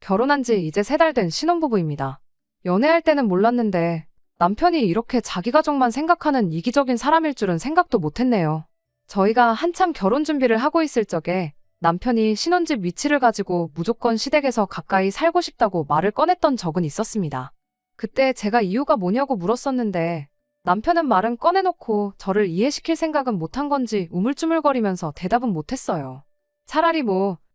결혼한 지 이제 3달 된 신혼부부입니다. 연애할 때는 몰랐는데 남편이 이렇게 자기 가족만 생각하는 이기적인 사람일 줄은 생각도 못했네요. 저희가 한참 결혼 준비를 하고 있을 적에 남편이 신혼집 위치를 가지고 무조건 시댁에서 가까이 살고 싶다고 말을 꺼냈던 적은 있었습니다. 그때 제가 이유가 뭐냐고 물었었는데 남편은 말은 꺼내놓고 저를 이해시킬 생각은 못한 건지 우물쭈물거리면서 대답은 못했어요. 차라리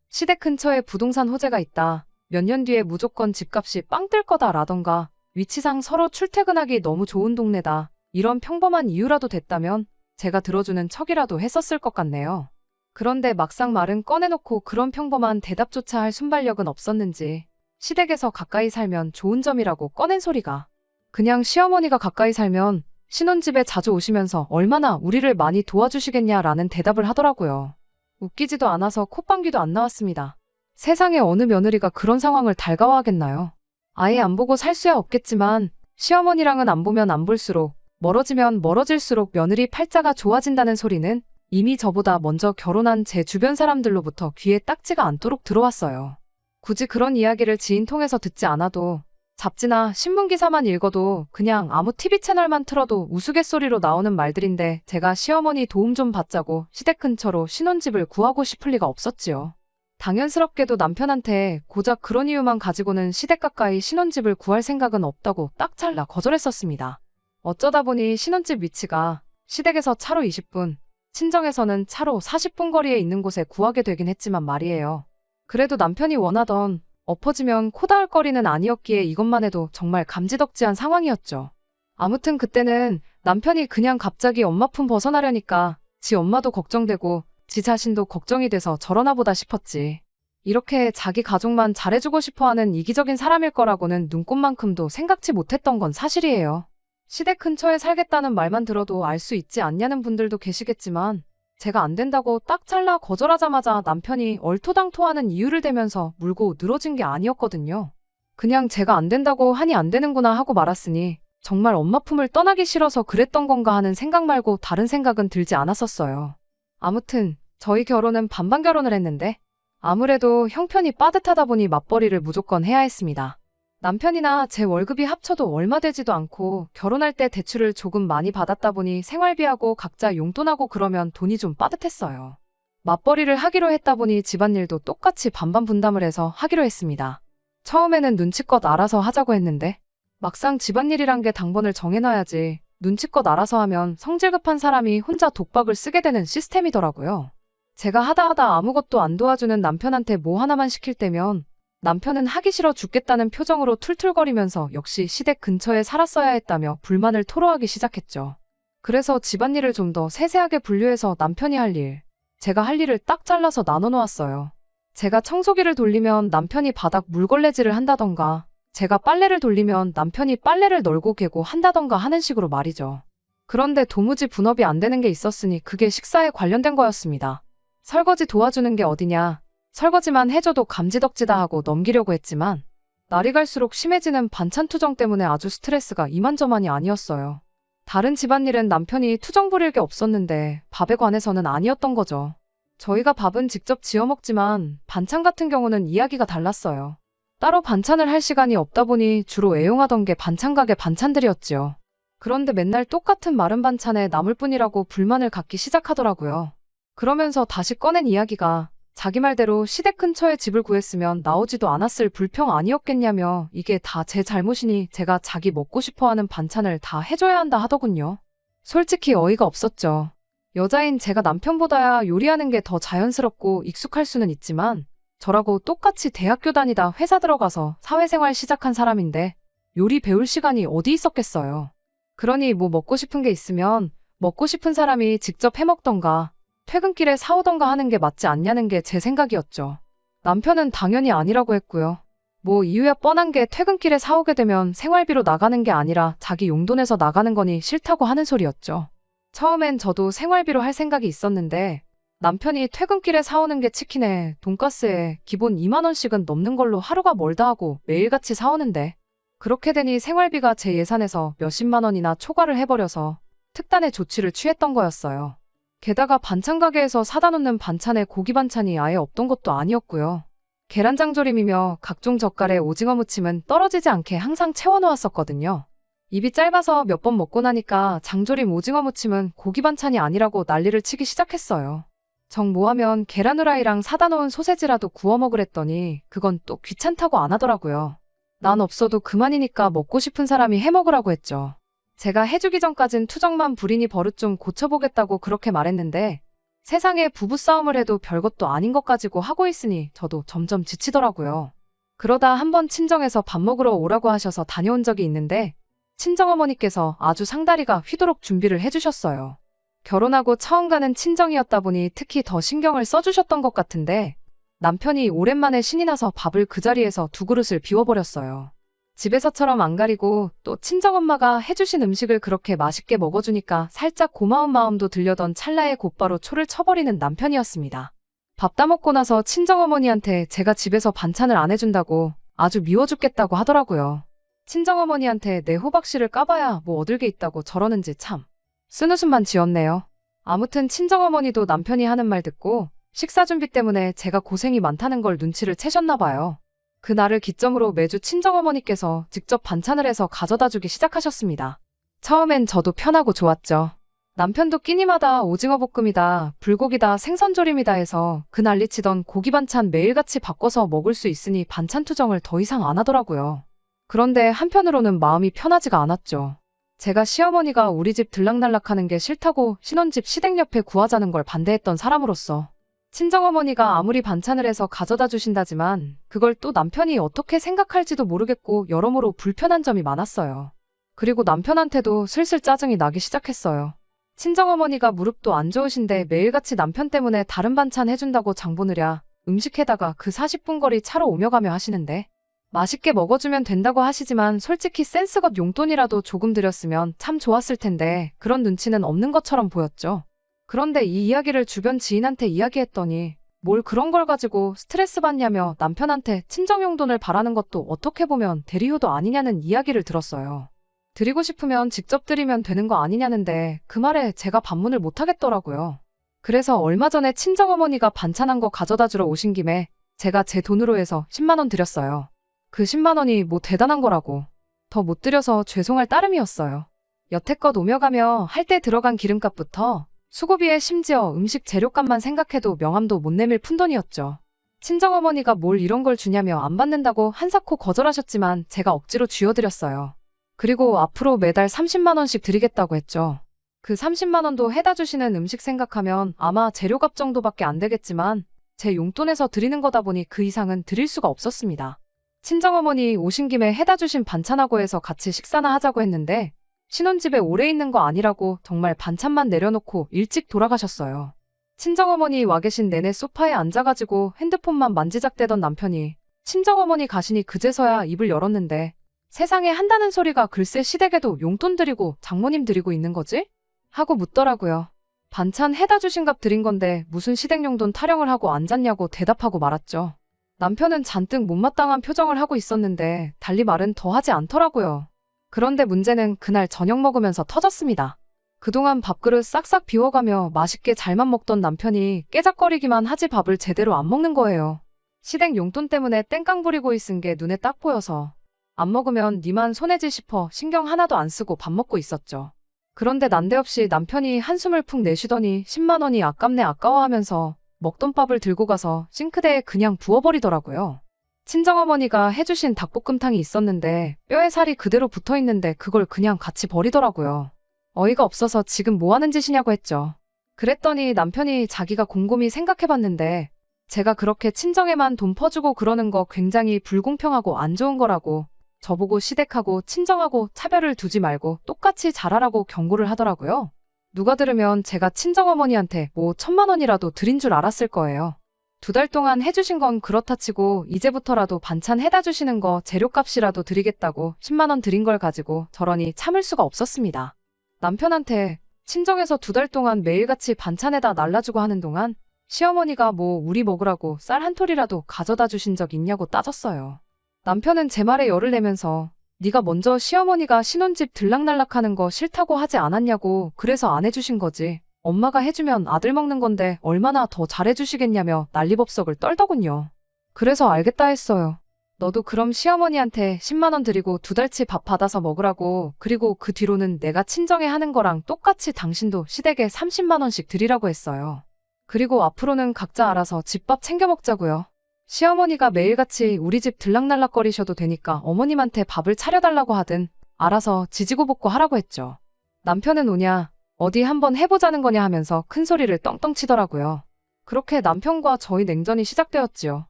시댁 근처에 부동산 호재가 있다, 몇 년 뒤에 무조건 집값이 빵 뜰 거다 라던가 위치상 서로 출퇴근하기 너무 좋은 동네다, 이런 평범한 이유라도 됐다면 제가 들어주는 척이라도 했었을 것 같네요. 그런데 막상 말은 꺼내놓고 그런 평범한 대답조차 할 순발력은 없었는지 시댁에서 가까이 살면 좋은 점이라고 꺼낸 소리가 그냥 시어머니가 가까이 살면 신혼집에 자주 오시면서 얼마나 우리를 많이 도와주시겠냐라는 대답을 하더라고요. 웃기지도 않아서 콧방귀도 안 나왔습니다. 세상에 어느 며느리가 그런 상황을 달가워하겠나요? 아예 안 보고 살 수야 없겠지만 시어머니랑은 안 보면 안 볼수록 멀어지면 멀어질수록 며느리 팔자가 좋아진다는 소리는 이미 저보다 먼저 결혼한 제 주변 사람들로부터 귀에 딱지가 않도록 들어왔어요. 굳이 그런 이야기를 지인 통해서 듣지 않아도 잡지나 신문기사만 읽어도 그냥 아무 TV 채널만 틀어도 우스갯소리로 나오는 말들인데 제가 시어머니 도움 좀 받자고 시댁 근처로 신혼집을 구하고 싶을 리가 없었지요. 당연스럽게도 남편한테 고작 그런 이유만 가지고는 시댁 가까이 신혼집을 구할 생각은 없다고 딱 잘라 거절했었습니다. 어쩌다 보니 신혼집 위치가 시댁에서 차로 20분, 친정에서는 차로 40분 거리에 있는 곳에 구하게 되긴 했지만 말이에요. 그래도 남편이 원하던 엎어지면 코 닿을 거리는 아니었기에 이것만 해도 정말 감지덕지한 상황이었죠. 아무튼 그때는 남편이 그냥 갑자기 엄마 품 벗어나려니까 지 엄마도 걱정되고 지 자신도 걱정이 돼서 저러나 보다 싶었지. 이렇게 자기 가족만 잘해주고 싶어하는 이기적인 사람일 거라고는 눈꼽만큼도 생각지 못했던 건 사실이에요. 시댁 근처에 살겠다는 말만 들어도 알 수 있지 않냐는 분들도 계시겠지만 제가 안 된다고 딱 잘라 거절하자마자 남편이 얼토당토하는 이유를 대면서 물고 늘어진 게 아니었거든요. 그냥 제가 안 된다고 하니 안 되는구나 하고 말았으니 정말 엄마 품을 떠나기 싫어서 그랬던 건가 하는 생각 말고 다른 생각은 들지 않았었어요. 아무튼 저희 결혼은 반반 결혼을 했는데 아무래도 형편이 빠듯하다 보니 맞벌이를 무조건 해야 했습니다. 남편이나 제 월급이 합쳐도 얼마 되지도 않고 결혼할 때 대출을 조금 많이 받았다 보니 생활비하고 각자 용돈하고 그러면 돈이 좀 빠듯했어요. 맞벌이를 하기로 했다 보니 집안일도 똑같이 반반 분담을 해서 하기로 했습니다. 처음에는 눈치껏 알아서 하자고 했는데 막상 집안일이란 게 당번을 정해놔야지 눈치껏 알아서 하면 성질 급한 사람이 혼자 독박을 쓰게 되는 시스템이더라고요. 제가 하다 아무것도 안 도와주는 남편한테 뭐 하나만 시킬 때면 남편은 하기 싫어 죽겠다는 표정으로 툴툴거리면서 역시 시댁 근처에 살았어야 했다며 불만을 토로하기 시작했죠. 그래서 집안일을 좀 더 세세하게 분류해서 남편이 할 일, 제가 할 일을 딱 잘라서 나눠 놓았어요. 제가 청소기를 돌리면 남편이 바닥 물걸레질을 한다던가 제가 빨래를 돌리면 남편이 빨래를 널고 개고 한다던가 하는 식으로 말이죠. 그런데 도무지 분업이 안 되는 게 있었으니 그게 식사에 관련된 거였습니다. 설거지 도와주는 게 어디냐, 설거지만 해줘도 감지덕지다 하고 넘기려고 했지만 날이 갈수록 심해지는 반찬 투정 때문에 아주 스트레스가 이만저만이 아니었어요. 다른 집안일은 남편이 투정 부릴 게 없었는데 밥에 관해서는 아니었던 거죠. 저희가 밥은 직접 지어 먹지만 반찬 같은 경우는 이야기가 달랐어요. 따로 반찬을 할 시간이 없다 보니 주로 애용하던 게 반찬 가게 반찬들이었지요. 그런데 맨날 똑같은 마른 반찬에 남을 뿐이라고 불만을 갖기 시작하더라고요. 그러면서 다시 꺼낸 이야기가 자기 말대로 시댁 근처에 집을 구했으면 나오지도 않았을 불평 아니었겠냐며 이게 다 제 잘못이니 제가 자기 먹고 싶어하는 반찬을 다 해줘야 한다 하더군요. 솔직히 어이가 없었죠. 여자인 제가 남편보다야 요리하는 게 더 자연스럽고 익숙할 수는 있지만 저라고 똑같이 대학교 다니다 회사 들어가서 사회생활 시작한 사람인데 요리 배울 시간이 어디 있었겠어요. 그러니 뭐 먹고 싶은 게 있으면 먹고 싶은 사람이 직접 해먹던가 퇴근길에 사오던가 하는 게 맞지 않냐는 게 제 생각이었죠. 남편은 당연히 아니라고 했고요. 뭐 이유야 뻔한 게 퇴근길에 사오게 되면 생활비로 나가는 게 아니라 자기 용돈에서 나가는 거니 싫다고 하는 소리였죠. 처음엔 저도 생활비로 할 생각이 있었는데 남편이 퇴근길에 사오는 게 치킨에 돈가스에 기본 2만 원씩은 넘는 걸로 하루가 멀다 하고 매일같이 사오는데 그렇게 되니 생활비가 제 예산에서 몇십만 원이나 초과를 해버려서 특단의 조치를 취했던 거였어요. 게다가 반찬 가게에서 사다 놓는 반찬에 고기 반찬이 아예 없던 것도 아니었고요. 계란장조림이며 각종 젓갈에 오징어 무침은 떨어지지 않게 항상 채워놓았었거든요. 입이 짧아서 몇 번 먹고 나니까 장조림 오징어 무침은 고기 반찬이 아니라고 난리를 치기 시작했어요. 정 뭐하면 계란 후라이랑 사다 놓은 소세지라도 구워 먹으랬더니 그건 또 귀찮다고 안 하더라고요. 난 없어도 그만이니까 먹고 싶은 사람이 해 먹으라고 했죠. 제가 해주기 전까진 투정만 부리니 버릇 좀 고쳐보겠다고 그렇게 말했는데 세상에 부부싸움을 해도 별것도 아닌 것 가지고 하고 있으니 저도 점점 지치더라고요. 그러다 한번 친정에서 밥 먹으러 오라고 하셔서 다녀온 적이 있는데 친정어머니께서 아주 상다리가 휘도록 준비를 해주셨어요. 결혼하고 처음 가는 친정이었다 보니 특히 더 신경을 써주셨던 것 같은데 남편이 오랜만에 신이 나서 밥을 그 자리에서 두 그릇을 비워버렸어요. 집에서처럼 안 가리고 또 친정엄마가 해주신 음식을 그렇게 맛있게 먹어주니까 살짝 고마운 마음도 들려던 찰나에 곧바로 초를 쳐버리는 남편이었습니다. 밥 다 먹고 나서 친정어머니한테 제가 집에서 반찬을 안 해준다고 아주 미워 죽겠다고 하더라고요. 친정어머니한테 내 호박씨를 까봐야 뭐 얻을 게 있다고 저러는지 참 쓴웃음만 지었네요. 아무튼 친정어머니도 남편이 하는 말 듣고 식사 준비 때문에 제가 고생이 많다는 걸 눈치를 채셨나 봐요. 그날을 기점으로 매주 친정어머니께서 직접 반찬을 해서 가져다 주기 시작하셨습니다. 처음엔 저도 편하고 좋았죠. 남편도 끼니마다 오징어 볶음이다, 불고기다, 생선조림이다 해서 그 난리치던 고기 반찬 매일같이 바꿔서 먹을 수 있으니 반찬 투정을 더 이상 안 하더라고요. 그런데 한편으로는 마음이 편하지가 않았죠. 제가 시어머니가 우리 집 들락날락하는 게 싫다고 신혼집 시댁 옆에 구하자는 걸 반대했던 사람으로서 친정어머니가 아무리 반찬을 해서 가져다 주신다지만 그걸 또 남편이 어떻게 생각할지도 모르겠고 여러모로 불편한 점이 많았어요. 그리고 남편한테도 슬슬 짜증이 나기 시작했어요. 친정어머니가 무릎도 안 좋으신데 매일같이 남편 때문에 다른 반찬 해준다고 장 보느랴 음식해다가 그 40분 거리 차로 오며 가며 하시는데 맛있게 먹어주면 된다고 하시지만 솔직히 센스껏 용돈이라도 조금 드렸으면 참 좋았을 텐데 그런 눈치는 없는 것처럼 보였죠. 그런데 이 이야기를 주변 지인한테 이야기했더니 뭘 그런 걸 가지고 스트레스 받냐며 남편한테 친정용돈을 바라는 것도 어떻게 보면 대리효도 아니냐는 이야기를 들었어요. 드리고 싶으면 직접 드리면 되는 거 아니냐는데 그 말에 제가 반문을 못 하겠더라고요. 그래서 얼마 전에 친정어머니가 반찬한 거 가져다 주러 오신 김에 제가 제 돈으로 해서 10만 원 드렸어요. 그 10만 원이 뭐 대단한 거라고. 더 못 드려서 죄송할 따름이었어요. 여태껏 오며 가며 할 때 들어간 기름값부터 수고비에 심지어 음식 재료값만 생각해도 명함도 못 내밀 푼돈이었죠. 친정어머니가 뭘 이런 걸 주냐며 안 받는다고 한사코 거절하셨지만 제가 억지로 쥐어드렸어요. 그리고 앞으로 매달 30만 원씩 드리겠다고 했죠. 그 30만 원도 해다 주시는 음식 생각하면 아마 재료값 정도밖에 안 되겠지만 제 용돈에서 드리는 거다 보니 그 이상은 드릴 수가 없었습니다. 친정어머니 오신 김에 해다 주신 반찬하고 해서 같이 식사나 하자고 했는데 신혼집에 오래 있는 거 아니라고 정말 반찬만 내려놓고 일찍 돌아가셨어요. 친정어머니 와 계신 내내 소파에 앉아가지고 핸드폰만 만지작대던 남편이 친정어머니 가시니 그제서야 입을 열었는데 세상에 한다는 소리가 글쎄 시댁에도 용돈 드리고 장모님 드리고 있는 거지? 하고 묻더라고요. 반찬 해다 주신 값 드린 건데 무슨 시댁 용돈 타령을 하고 앉았냐고 대답하고 말았죠. 남편은 잔뜩 못마땅한 표정을 하고 있었는데 달리 말은 더 하지 않더라고요. 그런데 문제는 그날 저녁 먹으면서 터졌습니다. 그동안 밥그릇 싹싹 비워가며 맛있게 잘만 먹던 남편이 깨작거리기만 하지 밥을 제대로 안 먹는 거예요. 시댁 용돈 때문에 땡깡 부리고 있은 게 눈에 딱 보여서 안 먹으면 니만 손해지 싶어 신경 하나도 안 쓰고 밥 먹고 있었죠. 그런데 난데없이 남편이 한숨을 푹 내쉬더니 10만 원이 아깝네 아까워하면서 먹던 밥을 들고 가서 싱크대에 그냥 부어버리더라고요. 친정어머니가 해주신 닭볶음탕이 있었는데 뼈에 살이 그대로 붙어있는데 그걸 그냥 같이 버리더라고요. 어이가 없어서 지금 뭐 하는 짓이냐고 했죠. 그랬더니 남편이 자기가 곰곰이 생각해봤는데 제가 그렇게 친정에만 돈 퍼주고 그러는 거 굉장히 불공평하고 안 좋은 거라고 저보고 시댁하고 친정하고 차별을 두지 말고 똑같이 잘하라고 경고를 하더라고요. 누가 들으면 제가 친정어머니한테 뭐 1000만 원이라도 드린 줄 알았을 거예요. 2달 동안 해주신 건 그렇다 치고 이제부터라도 반찬 해다 주시는 거 재료값이라도 드리겠다고 10만 원 드린 걸 가지고 저러니 참을 수가 없었습니다. 남편한테 친정에서 2달 동안 매일같이 반찬에다 날라주고 하는 동안 시어머니가 뭐 우리 먹으라고 쌀 한 톨이라도 가져다 주신 적 있냐고 따졌어요. 남편은 제 말에 열을 내면서 네가 먼저 시어머니가 신혼집 들락날락하는 거 싫다고 하지 않았냐고 그래서 안 해주신 거지. 엄마가 해주면 아들 먹는 건데 얼마나 더 잘해주시겠냐며 난리법석을 떨더군요. 그래서 알겠다 했어요. 너도 그럼 시어머니한테 10만 원 드리고 2달치 밥 받아서 먹으라고, 그리고 그 뒤로는 내가 친정에 하는 거랑 똑같이 당신도 시댁에 30만 원씩 드리라고 했어요. 그리고 앞으로는 각자 알아서 집밥 챙겨 먹자고요. 시어머니가 매일같이 우리 집 들락날락거리셔도 되니까 어머님한테 밥을 차려달라고 하든 알아서 지지고 볶고 하라고 했죠. 남편은 오냐, 어디 한번 해보자는 거냐 하면서 큰 소리를 떵떵 치더라고요. 그렇게 남편과 저희 냉전이 시작되었지요.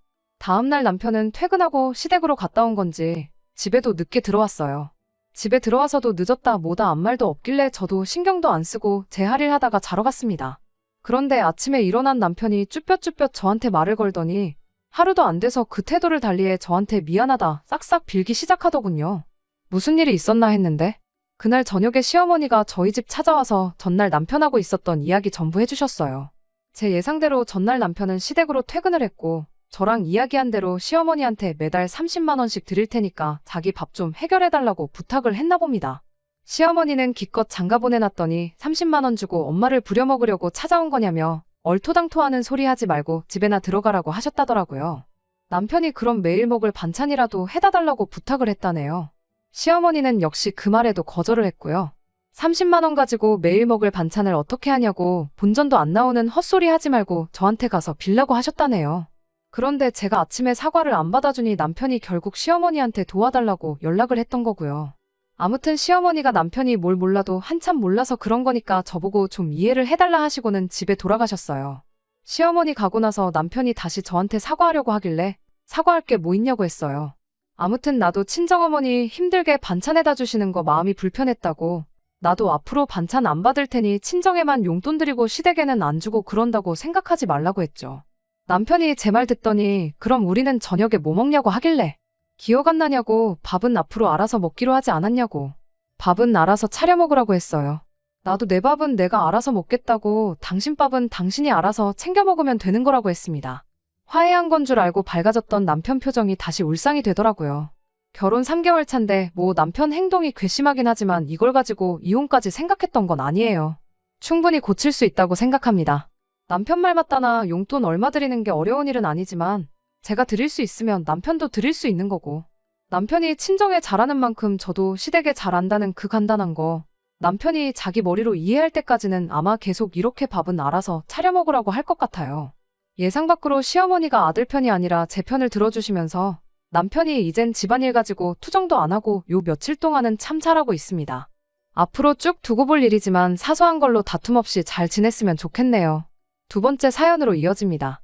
다음날 남편은 퇴근하고 시댁으로 갔다 온 건지 집에도 늦게 들어왔어요. 집에 들어와서도 늦었다 뭐다 아무 말도 없길래 저도 신경도 안 쓰고 제 할 일 하다가 자러 갔습니다. 그런데 아침에 일어난 남편이 쭈뼛쭈뼛 저한테 말을 걸더니 하루도 안 돼서 그 태도를 달리해 저한테 미안하다 싹싹 빌기 시작하더군요. 무슨 일이 있었나 했는데 그날 저녁에 시어머니가 저희 집 찾아와서 전날 남편하고 있었던 이야기 전부 해주셨어요. 제 예상대로 전날 남편은 시댁으로 퇴근을 했고 저랑 이야기한 대로 시어머니한테 매달 30만 원씩 드릴 테니까 자기 밥 좀 해결해달라고 부탁을 했나 봅니다. 시어머니는 기껏 장가 보내놨더니 30만 원 주고 엄마를 부려먹으려고 찾아온 거냐며 얼토당토하는 소리 하지 말고 집에나 들어가라고 하셨다더라고요. 남편이 그럼 매일 먹을 반찬이라도 해다 달라고 부탁을 했다네요. 시어머니는 역시 그 말에도 거절을 했고요. 30만 원 가지고 매일 먹을 반찬을 어떻게 하냐고 본전도 안 나오는 헛소리 하지 말고 저한테 가서 빌라고 하셨다네요. 그런데 제가 아침에 사과를 안 받아주니 남편이 결국 시어머니한테 도와달라고 연락을 했던 거고요. 아무튼 시어머니가 남편이 뭘 몰라도 한참 몰라서 그런 거니까 저보고 좀 이해를 해달라 하시고는 집에 돌아가셨어요. 시어머니 가고 나서 남편이 다시 저한테 사과하려고 하길래 사과할 게 뭐 있냐고 했어요. 아무튼 나도 친정어머니 힘들게 반찬해다 주시는 거 마음이 불편했다고, 나도 앞으로 반찬 안 받을 테니 친정에만 용돈 드리고 시댁에는 안 주고 그런다고 생각하지 말라고 했죠. 남편이 제 말 듣더니 그럼 우리는 저녁에 뭐 먹냐고 하길래 기억 안 나냐고, 밥은 앞으로 알아서 먹기로 하지 않았냐고, 밥은 알아서 차려 먹으라고 했어요. 나도 내 밥은 내가 알아서 먹겠다고, 당신 밥은 당신이 알아서 챙겨 먹으면 되는 거라고 했습니다. 화해한 건 줄 알고 밝아졌던 남편 표정이 다시 울상이 되더라고요. 결혼 3개월 차인데 뭐 남편 행동이 괘씸하긴 하지만 이걸 가지고 이혼까지 생각했던 건 아니에요. 충분히 고칠 수 있다고 생각합니다. 남편 말 맞다나 용돈 얼마 드리는 게 어려운 일은 아니지만 제가 드릴 수 있으면 남편도 드릴 수 있는 거고, 남편이 친정에 잘하는 만큼 저도 시댁에 잘한다는 그 간단한 거 남편이 자기 머리로 이해할 때까지는 아마 계속 이렇게 밥은 알아서 차려 먹으라고 할 것 같아요. 예상 밖으로 시어머니가 아들 편이 아니라 제 편을 들어주시면서 남편이 이젠 집안일 가지고 투정도 안 하고 요 며칠 동안은 참 잘하고 있습니다. 앞으로 쭉 두고 볼 일이지만 사소한 걸로 다툼 없이 잘 지냈으면 좋겠네요. 두 번째 사연으로 이어집니다.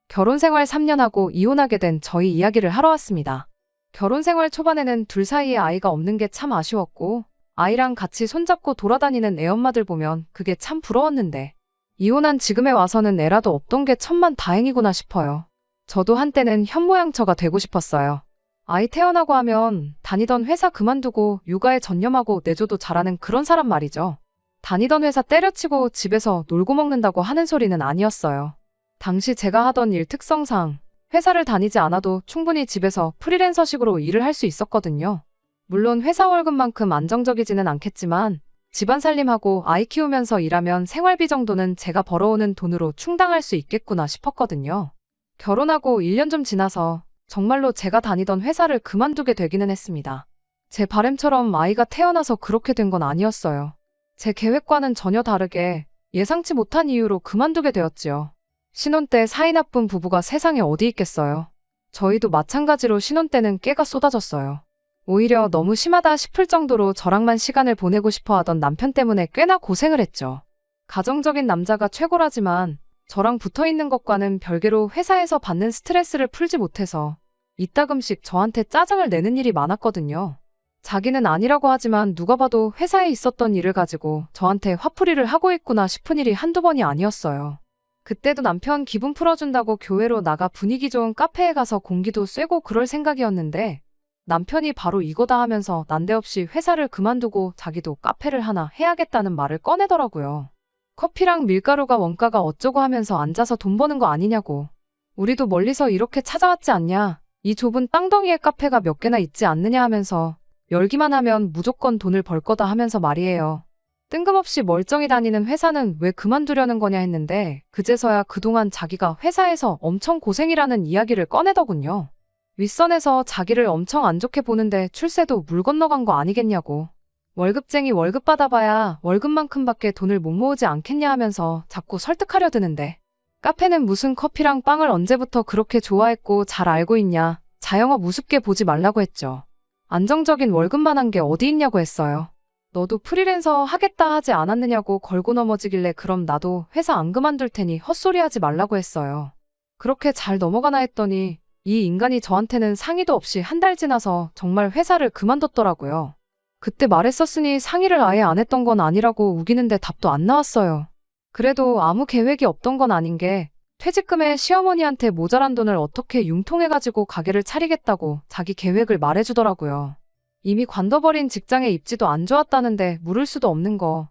결혼 생활 3년 하고 이혼하게 된 저희 이야기를 하러 왔습니다. 결혼 생활 초반에는 둘 사이에 아이가 없는 게 참 아쉬웠고 아이랑 같이 손잡고 돌아다니는 애엄마들 보면 그게 참 부러웠는데 이혼한 지금에 와서는 애라도 없던 게 천만 다행이구나 싶어요. 저도 한때는 현모양처가 되고 싶었어요. 아이 태어나고 하면 다니던 회사 그만두고 육아에 전념하고 내조도 잘하는 그런 사람 말이죠. 다니던 회사 때려치고 집에서 놀고 먹는다고 하는 소리는 아니었어요. 당시 제가 하던 일 특성상 회사를 다니지 않아도 충분히 집에서 프리랜서식으로 일을 할 수 있었거든요. 물론 회사 월급만큼 안정적이지는 않겠지만 집안 살림하고 아이 키우면서 일하면 생활비 정도는 제가 벌어오는 돈으로 충당할 수 있겠구나 싶었거든요. 결혼하고 1년 좀 지나서 정말로 제가 다니던 회사를 그만두게 되기는 했습니다. 제 바람처럼 아이가 태어나서 그렇게 된 건 아니었어요. 제 계획과는 전혀 다르게 예상치 못한 이유로 그만두게 되었지요. 신혼 때 사이 나쁜 부부가 세상에 어디 있겠어요. 저희도 마찬가지로 신혼 때는 깨가 쏟아졌어요. 오히려 너무 심하다 싶을 정도로 저랑만 시간을 보내고 싶어 하던 남편 때문에 꽤나 고생을 했죠. 가정적인 남자가 최고라지만 저랑 붙어있는 것과는 별개로 회사에서 받는 스트레스를 풀지 못해서 이따금씩 저한테 짜증을 내는 일이 많았거든요. 자기는 아니라고 하지만 누가 봐도 회사에 있었던 일을 가지고 저한테 화풀이를 하고 있구나 싶은 일이 한두 번이 아니었어요. 그때도 남편 기분 풀어준다고 교회로 나가 분위기 좋은 카페에 가서 공기도 쐬고 그럴 생각이었는데 남편이 바로 이거다 하면서 난데없이 회사를 그만두고 자기도 카페를 하나 해야겠다는 말을 꺼내더라고요. 커피랑 밀가루가 원가가 어쩌고 하면서 앉아서 돈 버는 거 아니냐고. 우리도 멀리서 이렇게 찾아왔지 않냐. 이 좁은 땅덩이에 카페가 몇 개나 있지 않느냐 하면서 열기만 하면 무조건 돈을 벌 거다 하면서 말이에요. 뜬금없이 멀쩡히 다니는 회사는 왜 그만두려는 거냐 했는데 그제서야 그동안 자기가 회사에서 엄청 고생이라는 이야기를 꺼내더군요. 윗선에서 자기를 엄청 안 좋게 보는데 출세도 물 건너간 거 아니겠냐고. 월급쟁이 월급 받아봐야 월급만큼밖에 돈을 못 모으지 않겠냐 하면서 자꾸 설득하려 드는데 카페는 무슨 커피랑 빵을 언제부터 그렇게 좋아했고 잘 알고 있냐. 자영업 우습게 보지 말라고 했죠. 안정적인 월급만 한 게 어디 있냐고 했어요. 너도 프리랜서 하겠다 하지 않았느냐고 걸고 넘어지길래 그럼 나도 회사 안 그만둘 테니 헛소리 하지 말라고 했어요. 그렇게 잘 넘어가나 했더니 이 인간이 저한테는 상의도 없이 한 달 지나서 정말 회사를 그만뒀더라고요. 그때 말했었으니 상의를 아예 안 했던 건 아니라고 우기는데 답도 안 나왔어요. 그래도 아무 계획이 없던 건 아닌 게 퇴직금에 시어머니한테 모자란 돈을 어떻게 융통해가지고 가게를 차리겠다고 자기 계획을 말해주더라고요. 이미 관둬버린 직장에 입지도 안 좋았다는데 물을 수도 없는 거.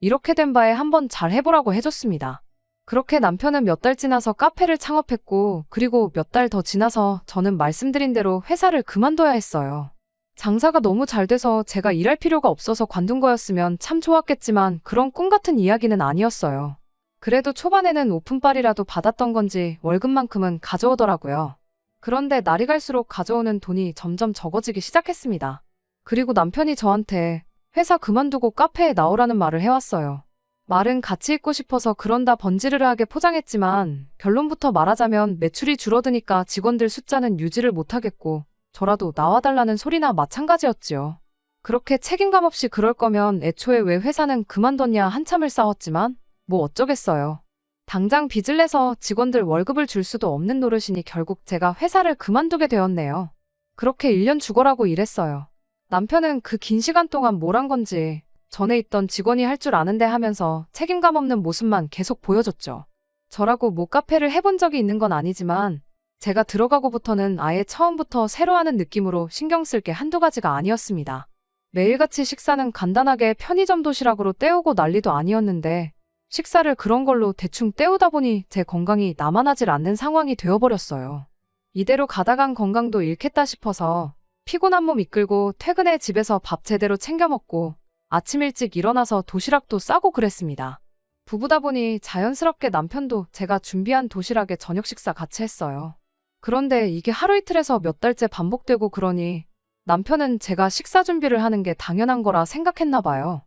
이렇게 된 바에 한번 잘 해보라고 해줬습니다. 그렇게 남편은 몇 달 지나서 카페를 창업했고 그리고 몇 달 더 지나서 저는 말씀드린 대로 회사를 그만둬야 했어요. 장사가 너무 잘 돼서 제가 일할 필요가 없어서 관둔 거였으면 참 좋았겠지만 그런 꿈 같은 이야기는 아니었어요. 그래도 초반에는 오픈빨이라도 받았던 건지 월급만큼은 가져오더라고요. 그런데 날이 갈수록 가져오는 돈이 점점 적어지기 시작했습니다. 그리고 남편이 저한테 회사 그만두고 카페에 나오라는 말을 해왔어요. 말은 같이 있고 싶어서 그런다 번지르르하게 포장했지만 결론부터 말하자면 매출이 줄어드니까 직원들 숫자는 유지를 못하겠고 저라도 나와달라는 소리나 마찬가지였지요. 그렇게 책임감 없이 그럴 거면 애초에 왜 회사는 그만뒀냐 한참을 싸웠지만 뭐 어쩌겠어요. 당장 빚을 내서 직원들 월급을 줄 수도 없는 노릇이니 결국 제가 회사를 그만두게 되었네요. 그렇게 1년 죽어라고 일했어요. 남편은 그 긴 시간 동안 뭘 한 건지 전에 있던 직원이 할 줄 아는데 하면서 책임감 없는 모습만 계속 보여줬죠. 저라고 뭐 카페를 해본 적이 있는 건 아니지만 제가 들어가고부터는 아예 처음부터 새로 하는 느낌으로 신경 쓸 게 한두 가지가 아니었습니다. 매일같이 식사는 간단하게 편의점 도시락으로 때우고 난리도 아니었는데 식사를 그런 걸로 대충 때우다 보니 제 건강이 남아나질 않는 상황이 되어버렸어요. 이대로 가다간 건강도 잃겠다 싶어서 피곤한 몸 이끌고 퇴근해 집에서 밥 제대로 챙겨 먹고 아침 일찍 일어나서 도시락도 싸고 그랬습니다. 부부다 보니 자연스럽게 남편도 제가 준비한 도시락에 저녁 식사 같이 했어요. 그런데 이게 하루 이틀에서 몇 달째 반복되고 그러니 남편은 제가 식사 준비를 하는 게 당연한 거라 생각했나 봐요.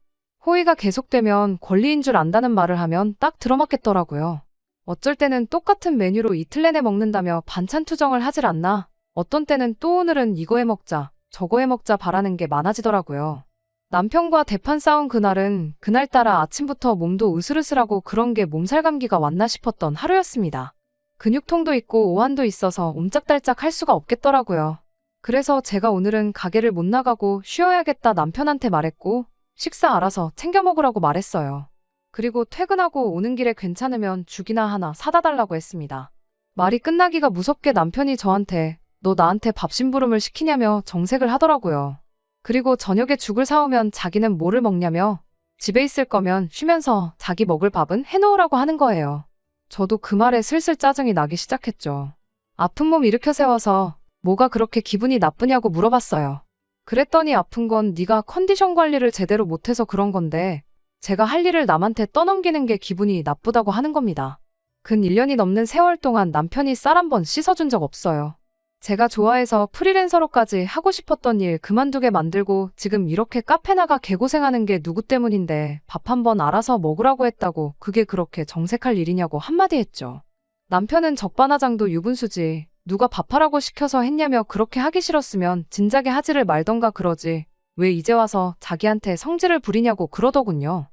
호의가 계속되면 권리인 줄 안다는 말을 하면 딱 들어맞겠더라고요. 어쩔 때는 똑같은 메뉴로 이틀 내내 먹는다며 반찬 투정을 하질 않나. 어떤 때는 또 오늘은 이거 해 먹자, 저거 해 먹자 바라는 게 많아지더라고요. 남편과 대판 싸운 그날은 그날따라 아침부터 몸도 으슬으슬하고 그런 게 몸살 감기가 왔나 싶었던 하루였습니다. 근육통도 있고 오한도 있어서 옴짝달짝 할 수가 없겠더라고요. 그래서 제가 오늘은 가게를 못 나가고 쉬어야겠다 남편한테 말했고 식사 알아서 챙겨 먹으라고 말했어요. 그리고 퇴근하고 오는 길에 괜찮으면 죽이나 하나 사다 달라고 했습니다. 말이 끝나기가 무섭게 남편이 저한테 너 나한테 밥 심부름을 시키냐며 정색을 하더라고요. 그리고 저녁에 죽을 사오면 자기는 뭐를 먹냐며 집에 있을 거면 쉬면서 자기 먹을 밥은 해놓으라고 하는 거예요. 저도 그 말에 슬슬 짜증이 나기 시작했죠. 아픈 몸 일으켜 세워서 뭐가 그렇게 기분이 나쁘냐고 물어봤어요. 그랬더니 아픈 건 네가 컨디션 관리를 제대로 못해서 그런 건데 제가 할 일을 남한테 떠넘기는 게 기분이 나쁘다고 하는 겁니다. 근 1년이 넘는 세월 동안 남편이 쌀 한 번 씻어준 적 없어요. 제가 좋아해서 프리랜서로까지 하고 싶었던 일 그만두게 만들고 지금 이렇게 카페 나가 개고생하는 게 누구 때문인데 밥 한 번 알아서 먹으라고 했다고 그게 그렇게 정색할 일이냐고 한마디 했죠. 남편은 적반하장도 유분수지. 누가 밥하라고 시켜서 했냐며 그렇게 하기 싫었으면 진작에 하지를 말던가 그러지. 왜 이제 와서 자기한테 성질을 부리냐고 그러더군요.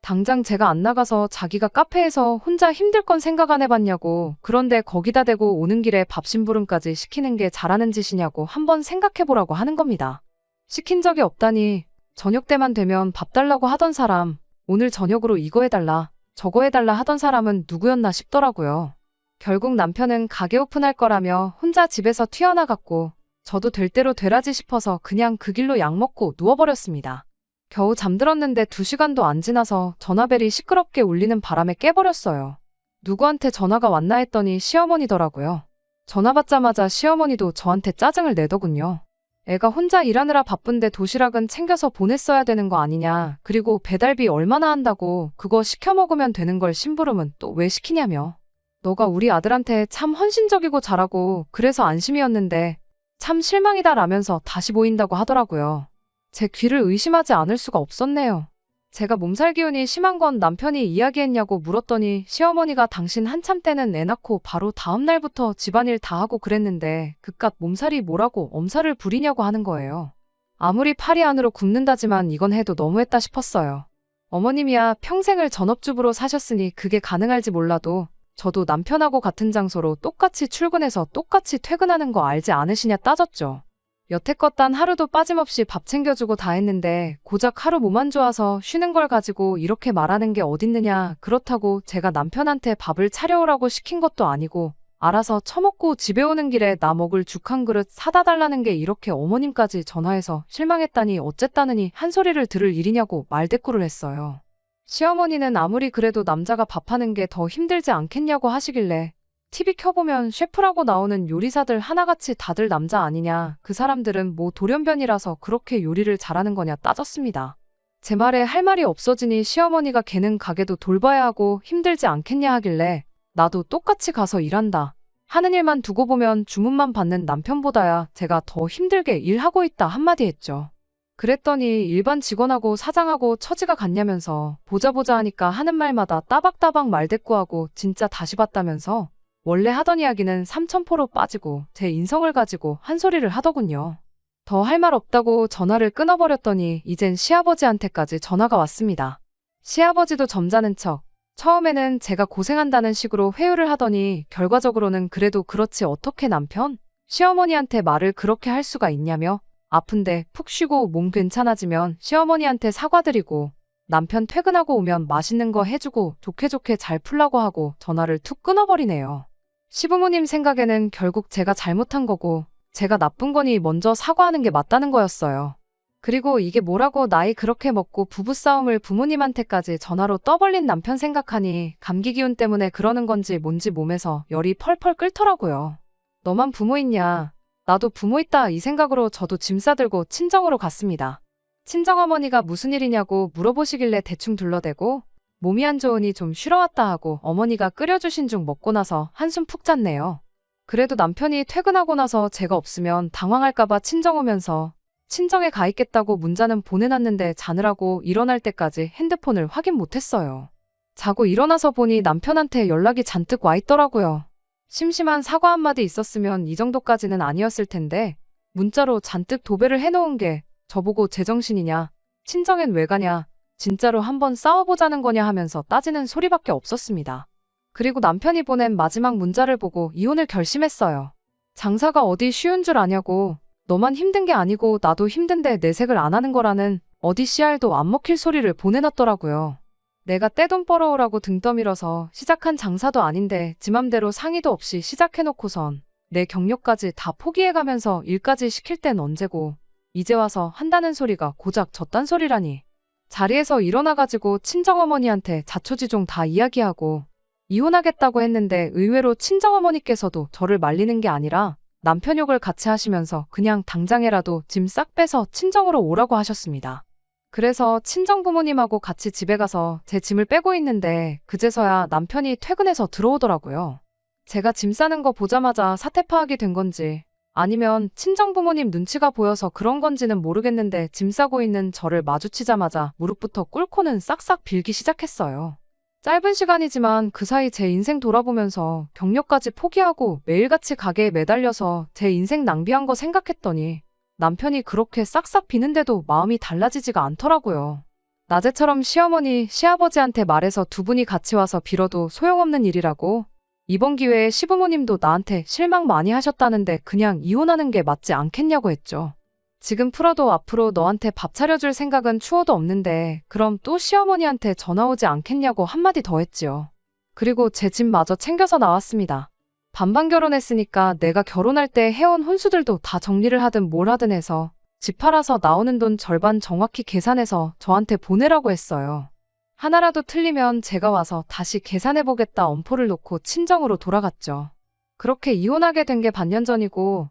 당장 제가 안 나가서 자기가 카페에서 혼자 힘들 건 생각 안 해봤냐고. 그런데 거기다 대고 오는 길에 밥 심부름까지 시키는 게 잘하는 짓이냐고 한번 생각해보라고 하는 겁니다. 시킨 적이 없다니. 저녁 때만 되면 밥 달라고 하던 사람, 오늘 저녁으로 이거 해달라, 저거 해달라 하던 사람은 누구였나 싶더라고요. 결국 남편은 가게 오픈할 거라며 혼자 집에서 튀어나갔고 저도 될 대로 되라지 싶어서 그냥 그 길로 약 먹고 누워버렸습니다. 겨우 잠들었는데 2시간도 안 지나서 전화벨이 시끄럽게 울리는 바람에 깨버렸어요. 누구한테 전화가 왔나 했더니 시어머니더라고요. 전화 받자마자 시어머니도 저한테 짜증을 내더군요. 애가 혼자 일하느라 바쁜데 도시락은 챙겨서 보냈어야 되는 거 아니냐. 그리고 배달비 얼마나 한다고 그거 시켜 먹으면 되는 걸 심부름은 또 왜 시키냐며. 너가 우리 아들한테 참 헌신적이고 잘하고 그래서 안심이었는데 참 실망이다 라면서 다시 보인다고 하더라고요. 제 귀를 의심하지 않을 수가 없었네요. 제가 몸살 기운이 심한 건 남편이 이야기했냐고 물었더니 시어머니가 당신 한참 때는 애 낳고 바로 다음 날부터 집안일 다 하고 그랬는데 그깟 몸살이 뭐라고 엄살을 부리냐고 하는 거예요. 아무리 팔이 안으로 굽는다지만 이건 해도 너무했다 싶었어요. 어머님이야 평생을 전업주부로 사셨으니 그게 가능할지 몰라도 저도 남편하고 같은 장소로 똑같이 출근해서 똑같이 퇴근하는 거 알지 않으시냐 따졌죠. 여태껏 단 하루도 빠짐없이 밥 챙겨주고 다 했는데 고작 하루 몸 안 좋아서 쉬는 걸 가지고 이렇게 말하는 게 어딨느냐. 그렇다고 제가 남편한테 밥을 차려오라고 시킨 것도 아니고 알아서 처먹고 집에 오는 길에 나 먹을 죽 한 그릇 사다 달라는 게 이렇게 어머님까지 전화해서 실망했다니 어쨌다느니 한 소리를 들을 일이냐고 말대꾸를 했어요. 시어머니는 아무리 그래도 남자가 밥하는 게 더 힘들지 않겠냐고 하시길래 TV 켜보면 셰프라고 나오는 요리사들 하나같이 다들 남자 아니냐. 그 사람들은 뭐 돌연변이라서 그렇게 요리를 잘하는 거냐 따졌습니다. 제 말에 할 말이 없어지니 시어머니가 걔는 가게도 돌봐야 하고 힘들지 않겠냐 하길래 나도 똑같이 가서 일한다. 하는 일만 두고 보면 주문만 받는 남편보다야 제가 더 힘들게 일하고 있다 한마디 했죠. 그랬더니 일반 직원하고 사장하고 처지가 같냐면서 보자 하니까 하는 말마다 따박따박 말대꾸하고 진짜 다시 봤다면서 원래 하던 이야기는 삼천포로 빠지고 제 인성을 가지고 한 소리를 하더군요. 더 할 말 없다고 전화를 끊어버렸더니 이젠 시아버지한테까지 전화가 왔습니다. 시아버지도 점잖은 척 처음에는 제가 고생한다는 식으로 회유를 하더니 결과적으로는 그래도 그렇지 어떻게 남편? 시어머니한테 말을 그렇게 할 수가 있냐며 아픈데 푹 쉬고 몸 괜찮아지면 시어머니한테 사과드리고 남편 퇴근하고 오면 맛있는 거 해주고 좋게 잘 풀라고 하고 전화를 툭 끊어버리네요. 시부모님 생각에는 결국 제가 잘못한 거고 제가 나쁜 거니 먼저 사과하는 게 맞다는 거였어요. 그리고 이게 뭐라고 나이 그렇게 먹고 부부싸움을 부모님한테까지 전화로 떠벌린 남편 생각하니 감기 기운 때문에 그러는 건지 뭔지 몸에서 열이 펄펄 끓더라고요. 너만 부모 있냐? 나도 부모 있다 이 생각으로 저도 짐 싸들고 친정으로 갔습니다. 친정어머니가 무슨 일이냐고 물어보시길래 대충 둘러대고 몸이 안 좋으니 좀 쉬러 왔다 하고 어머니가 끓여주신 죽 먹고 나서 한숨 푹 잤네요. 그래도 남편이 퇴근하고 나서 제가 없으면 당황할까봐 친정 오면서 친정에 가 있겠다고 문자는 보내놨는데 자느라고 일어날 때까지 핸드폰을 확인 못했어요. 자고 일어나서 보니 남편한테 연락이 잔뜩 와 있더라고요. 심심한 사과 한마디 있었으면 이 정도까지는 아니었을 텐데 문자로 잔뜩 도배를 해놓은 게 저보고 제정신이냐, 친정엔 왜 가냐, 진짜로 한번 싸워보자는 거냐 하면서 따지는 소리밖에 없었습니다. 그리고 남편이 보낸 마지막 문자를 보고 이혼을 결심했어요. 장사가 어디 쉬운 줄 아냐고, 너만 힘든 게 아니고 나도 힘든데 내색을 안 하는 거라는 어디 씨알도 안 먹힐 소리를 보내놨더라고요. 내가 떼돈 벌어오라고 등 떠밀어서 시작한 장사도 아닌데 지 맘대로 상의도 없이 시작해놓고선 내 경력까지 다 포기해가면서 일까지 시킬 땐 언제고 이제 와서 한다는 소리가 고작 저딴 소리라니. 자리에서 일어나가지고 친정어머니한테 자초지종 다 이야기하고 이혼하겠다고 했는데 의외로 친정어머니께서도 저를 말리는 게 아니라 남편 욕을 같이 하시면서 그냥 당장에라도 짐 싹 빼서 친정으로 오라고 하셨습니다. 그래서 친정부모님하고 같이 집에 가서 제 짐을 빼고 있는데 그제서야 남편이 퇴근해서 들어오더라고요. 제가 짐 싸는 거 보자마자 사태 파악이 된 건지 아니면 친정부모님 눈치가 보여서 그런 건지는 모르겠는데 짐 싸고 있는 저를 마주치자마자 무릎부터 꿇고는 싹싹 빌기 시작했어요. 짧은 시간이지만 그 사이 제 인생 돌아보면서 경력까지 포기하고 매일같이 가게에 매달려서 제 인생 낭비한 거 생각했더니 남편이 그렇게 싹싹 비는데도 마음이 달라지지가 않더라고요. 낮에처럼 시어머니, 시아버지한테 말해서 두 분이 같이 와서 빌어도 소용없는 일이라고 이번 기회에 시부모님도 나한테 실망 많이 하셨다는데 그냥 이혼하는 게 맞지 않겠냐고 했죠. 지금 풀어도 앞으로 너한테 밥 차려줄 생각은 추워도 없는데 그럼 또 시어머니한테 전화 오지 않겠냐고 한마디 더 했지요. 그리고 제 짐마저 챙겨서 나왔습니다. 반반 결혼했으니까 내가 결혼할 때 해온 혼수들도 다 정리를 하든 뭘 하든 해서 집 팔아서 나오는 돈 절반 정확히 계산해서 저한테 보내라고 했어요. 하나라도 틀리면 제가 와서 다시 계산해보겠다 엄포를 놓고 친정으로 돌아갔죠. 그렇게 이혼하게 된 게 반년 전이고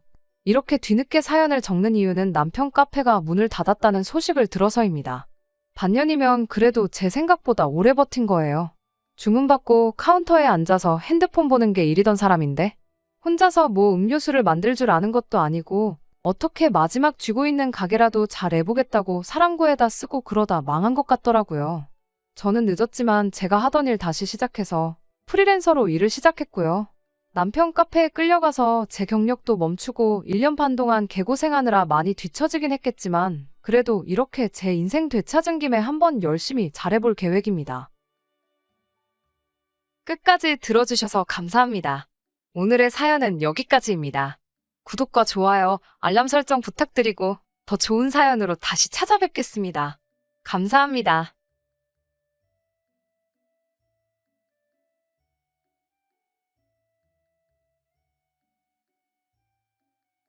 이렇게 뒤늦게 사연을 적는 이유는 남편 카페가 문을 닫았다는 소식을 들어서입니다. 반년이면 그래도 제 생각보다 오래 버틴 거예요. 주문받고 카운터에 앉아서 핸드폰 보는 게 일이던 사람인데 혼자서 뭐 음료수를 만들 줄 아는 것도 아니고 어떻게 마지막 쥐고 있는 가게라도 잘 해보겠다고 사람 구해다 쓰고 그러다 망한 것 같더라고요. 저는 늦었지만 제가 하던 일 다시 시작해서 프리랜서로 일을 시작했고요. 남편 카페에 끌려가서 제 경력도 멈추고 1년 반 동안 개고생하느라 많이 뒤처지긴 했겠지만 그래도 이렇게 제 인생 되찾은 김에 한번 열심히 잘해볼 계획입니다. 끝까지 들어주셔서 감사합니다. 오늘의 사연은 여기까지입니다. 구독과 좋아요, 알람 설정 부탁드리고 더 좋은 사연으로 다시 찾아뵙겠습니다. 감사합니다.